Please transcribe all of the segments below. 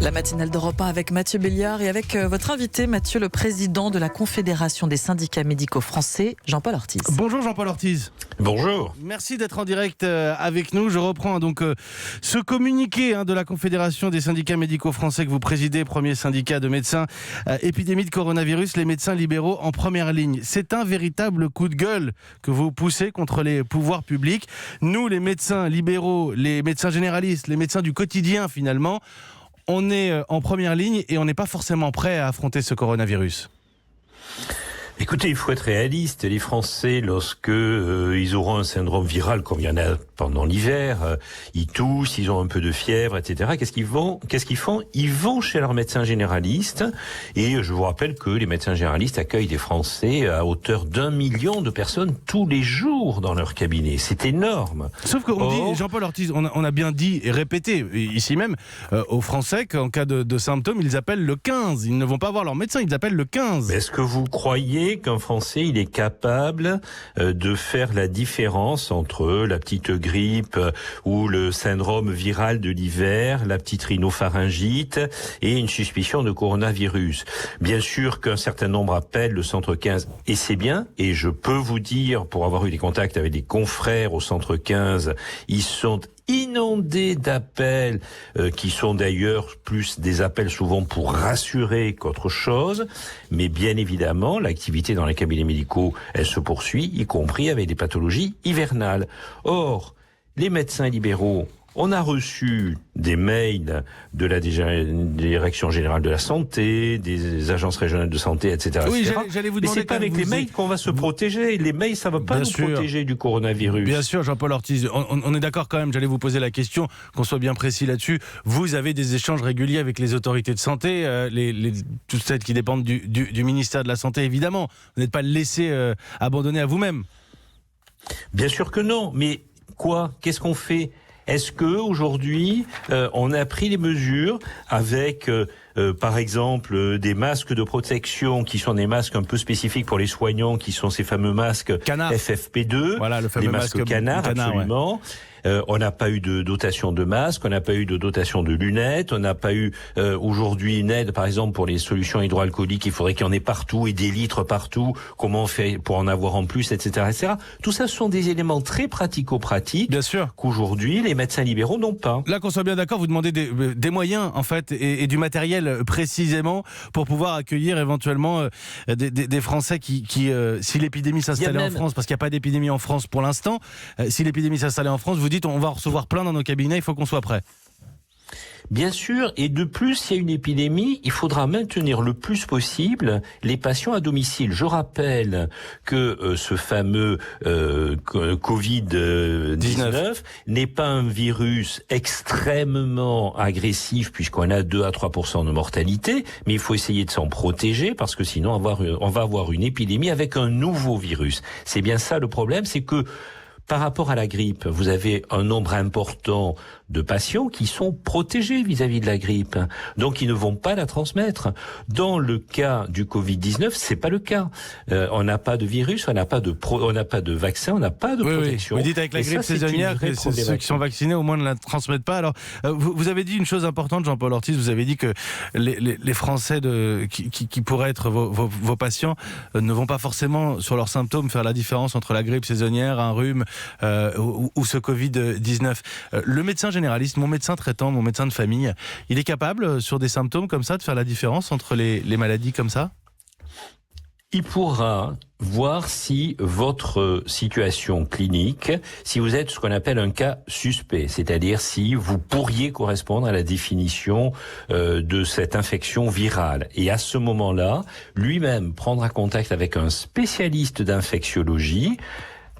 La matinale d'Europe 1 avec Mathieu Béliard et avec votre invité, Mathieu, le président de la Confédération des syndicats médicaux français, Jean-Paul Ortiz. Bonjour Jean-Paul Ortiz. Bonjour. Merci d'être en direct avec nous. Je reprends donc ce communiqué de la Confédération des syndicats médicaux français que vous présidez, premier syndicat de médecins, épidémie de coronavirus, les médecins libéraux en première ligne. C'est un véritable coup de gueule que vous poussez contre les pouvoirs publics. Nous, les médecins libéraux, les médecins généralistes, les médecins du quotidien finalement, on est en première ligne et on n'est pas forcément prêt à affronter ce coronavirus. Écoutez, il faut être réaliste. Les Français, lorsque ils auront un syndrome viral, comme il y en a pendant l'hiver, ils toussent, ils ont un peu de fièvre, etc. Qu'est-ce qu'ils font ? Ils vont chez leur médecin généraliste. Et je vous rappelle que les médecins généralistes accueillent des Français à hauteur d'1 million de personnes tous les jours dans leur cabinet. C'est énorme. Sauf qu'on dit, Jean-Paul Ortiz, on a bien dit et répété ici même aux Français qu'en cas de symptômes, ils appellent le 15. Ils ne vont pas voir leur médecin, ils appellent le 15. Mais est-ce que vous croyez qu'un Français il est capable de faire la différence entre la petite grippe ou le syndrome viral de l'hiver, la petite rhinopharyngite et une suspicion de coronavirus? Bien sûr qu'un certain nombre appellent le centre 15 et c'est bien, et je peux vous dire, pour avoir eu des contacts avec des confrères au centre 15, ils sont inondés d'appels qui sont d'ailleurs plus des appels souvent pour rassurer qu'autre chose, mais bien évidemment l'activité dans les cabinets médicaux elle se poursuit, y compris avec des pathologies hivernales. Or, les médecins libéraux, on a reçu des mails de la Direction Générale de la Santé, des agences régionales de santé, etc. Oui, etc. j'allais vous Mais demander. c'est pas avec les mails qu'on va se protéger. Les mails, ça va pas nous protéger du coronavirus. Bien sûr, Jean-Paul Ortiz. On est d'accord quand même, j'allais vous poser la question, qu'on soit bien précis là-dessus. Vous avez des échanges réguliers avec les autorités de santé, toutes celles qui dépendent du ministère de la Santé, évidemment. Vous n'êtes pas laissé abandonner à vous-même. Bien sûr que non, mais quoi ? Qu'est-ce qu'on fait ? Est-ce que aujourd'hui on a pris les mesures avec par exemple des masques de protection qui sont des masques un peu spécifiques pour les soignants, qui sont ces fameux masques Canard. FFP2, Voilà, le fameux les masques canard, absolument. Ouais. On n'a pas eu de dotation de masques, on n'a pas eu de dotation de lunettes, on n'a pas eu aujourd'hui une aide, par exemple, pour les solutions hydroalcooliques. Il faudrait qu'il y en ait partout et des litres partout. Comment on fait pour en avoir en plus, etc., etc. Tout ça, ce sont des éléments très pratico-pratiques. Bien sûr. Qu'aujourd'hui, les médecins libéraux n'ont pas. Là, qu'on soit bien d'accord, vous demandez des moyens, en fait, et du matériel précisément pour pouvoir accueillir éventuellement des Français qui si l'épidémie s'installait en France, parce qu'il n'y a pas d'épidémie en France pour l'instant, si l'épidémie s'installait en France, vous dites on va en recevoir plein dans nos cabinets, il faut qu'on soit prêt. Bien sûr, et de plus, s'il y a une épidémie, il faudra maintenir le plus possible les patients à domicile. Je rappelle que ce fameux Covid-19 n'est pas un virus extrêmement agressif, puisqu'on a 2 à 3% de mortalité, mais il faut essayer de s'en protéger, parce que sinon on va avoir une épidémie avec un nouveau virus. C'est bien ça le problème, c'est que par rapport à la grippe, vous avez un nombre important de patients qui sont protégés vis-à-vis de la grippe, donc ils ne vont pas la transmettre. Dans le cas du Covid-19, c'est pas le cas. On n'a pas de virus, on n'a pas de vaccin, on n'a pas de protection. Vous dites avec la grippe saisonnière que ceux qui sont vaccinés au moins ne la transmettent pas. Alors, vous avez dit une chose importante, Jean-Paul Ortiz. Vous avez dit que les Français qui pourraient être vos patients ne vont pas forcément sur leurs symptômes faire la différence entre la grippe saisonnière, un rhume ou ce Covid-19. Le médecin généraliste, mon médecin traitant, mon médecin de famille, il est capable, sur des symptômes comme ça, de faire la différence entre les maladies comme ça ? Il pourra voir si votre situation clinique, si vous êtes ce qu'on appelle un cas suspect, c'est-à-dire si vous pourriez correspondre à la définition de cette infection virale. Et à ce moment-là, lui-même prendra contact avec un spécialiste d'infectiologie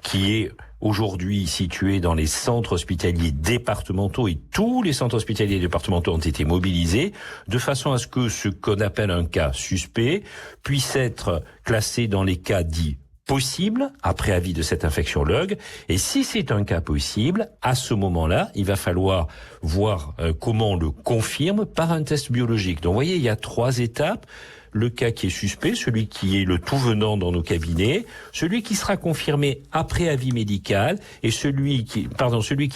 qui est aujourd'hui situé dans les centres hospitaliers départementaux, et tous les centres hospitaliers départementaux ont été mobilisés de façon à ce que ce qu'on appelle un cas suspect puisse être classé dans les cas dits possibles après avis de cet infectiologue. Et si c'est un cas possible, à ce moment-là, il va falloir voir comment on le confirme par un test biologique. Donc vous voyez, il y a 3 étapes. le cas qui est suspect, celui qui est le tout venant dans nos cabinets, celui qui sera confirmé après avis médical et celui qui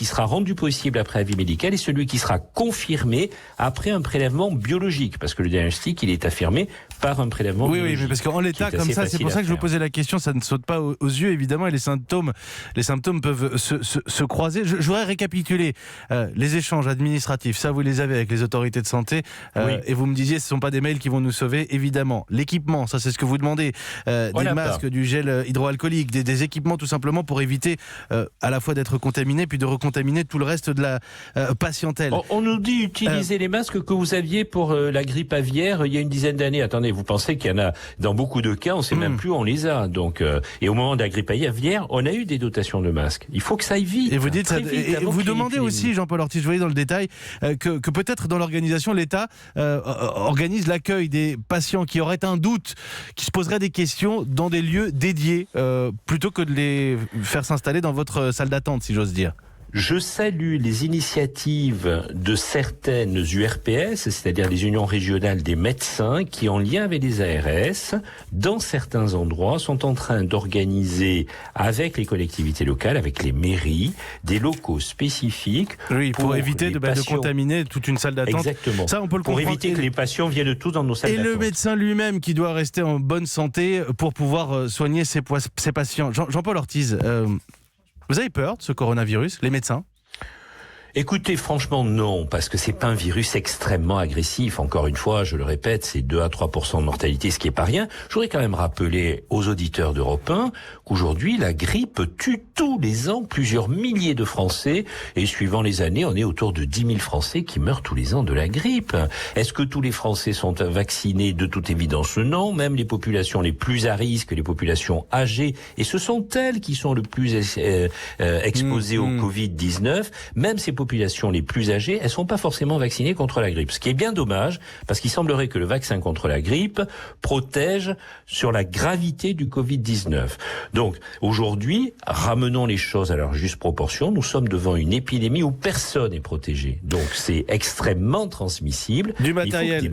sera rendu possible après avis médical et celui qui sera confirmé après un prélèvement biologique, parce que le diagnostic, il est affirmé par un prélèvement biologique. Oui, mais parce qu'en l'état, comme ça, c'est pour ça que je vous posais la question, ça ne saute pas aux yeux, évidemment, et les symptômes peuvent se croiser. Je voudrais récapituler les échanges administratifs, ça vous les avez avec les autorités de santé, et vous me disiez, ce ne sont pas des mails qui vont nous sauver, évidemment. L'équipement, ça c'est ce que vous demandez, des masques, du gel hydroalcoolique, des équipements tout simplement pour éviter à la fois d'être contaminé, puis de recontaminer tout le reste de la patientèle. On nous dit utiliser les masques que vous aviez pour la grippe aviaire il y a une dizaine d'années. Attendez, vous pensez qu'il y en a dans beaucoup de cas, on ne sait même plus où on les a. Donc, et au moment de la grippe aviaire, on a eu des dotations de masques. Il faut que ça aille vite. Et vous dites, vite, et vous demandez aussi, Jean-Paul Ortiz, je voyais dans le détail, que peut-être dans l'organisation, l'État organise l'accueil des patients qui auraient un doute, qui se poseraient des questions dans des lieux dédiés, plutôt que de les faire s'installer dans votre salle d'attente, si j'ose dire. Je salue les initiatives de certaines URPS, c'est-à-dire les unions régionales des médecins, qui, en lien avec les ARS, dans certains endroits, sont en train d'organiser avec les collectivités locales, avec les mairies, des locaux spécifiques pour éviter de contaminer toute une salle d'attente. Exactement. Ça, on peut le comprendre. Pour éviter que les patients viennent tous dans nos salles d'attente. Et le médecin lui-même qui doit rester en bonne santé pour pouvoir soigner ses patients. Jean-Paul Ortiz, vous avez peur de ce coronavirus, les médecins ? Écoutez, franchement, non, parce que c'est pas un virus extrêmement agressif. Encore une fois, je le répète, c'est 2 à 3% de mortalité, ce qui est pas rien. Je voudrais quand même rappeler aux auditeurs d'Europe 1 qu'aujourd'hui, la grippe tue tous les ans plusieurs milliers de Français, et suivant les années, on est autour de 10 000 Français qui meurent tous les ans de la grippe. Est-ce que tous les Français sont vaccinés? De toute évidence, non. Même les populations les plus à risque, les populations âgées, et ce sont elles qui sont le plus exposées au Covid-19, même ces populations les plus âgées, elles sont pas forcément vaccinées contre la grippe. Ce qui est bien dommage, parce qu'il semblerait que le vaccin contre la grippe protège sur la gravité du Covid-19. Donc, aujourd'hui, ramenons les choses à leur juste proportion. Nous sommes devant une épidémie où personne n'est protégé. Donc, c'est extrêmement transmissible. Du matériel.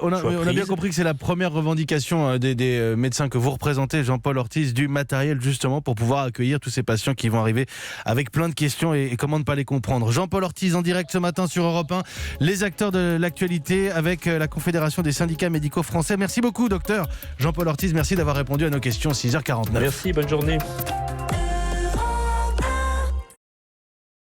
On a bien compris que c'est la première revendication des médecins que vous représentez, Jean-Paul Ortiz, du matériel justement pour pouvoir accueillir tous ces patients qui vont arriver avec plein de questions et comment ne pas les comprendre. Jean-Paul Ortiz en direct ce matin sur Europe 1, les acteurs de l'actualité avec la Confédération des syndicats médicaux français. Merci beaucoup, docteur Jean-Paul Ortiz, merci d'avoir répondu à nos questions. 6h49. Merci, bonne journée.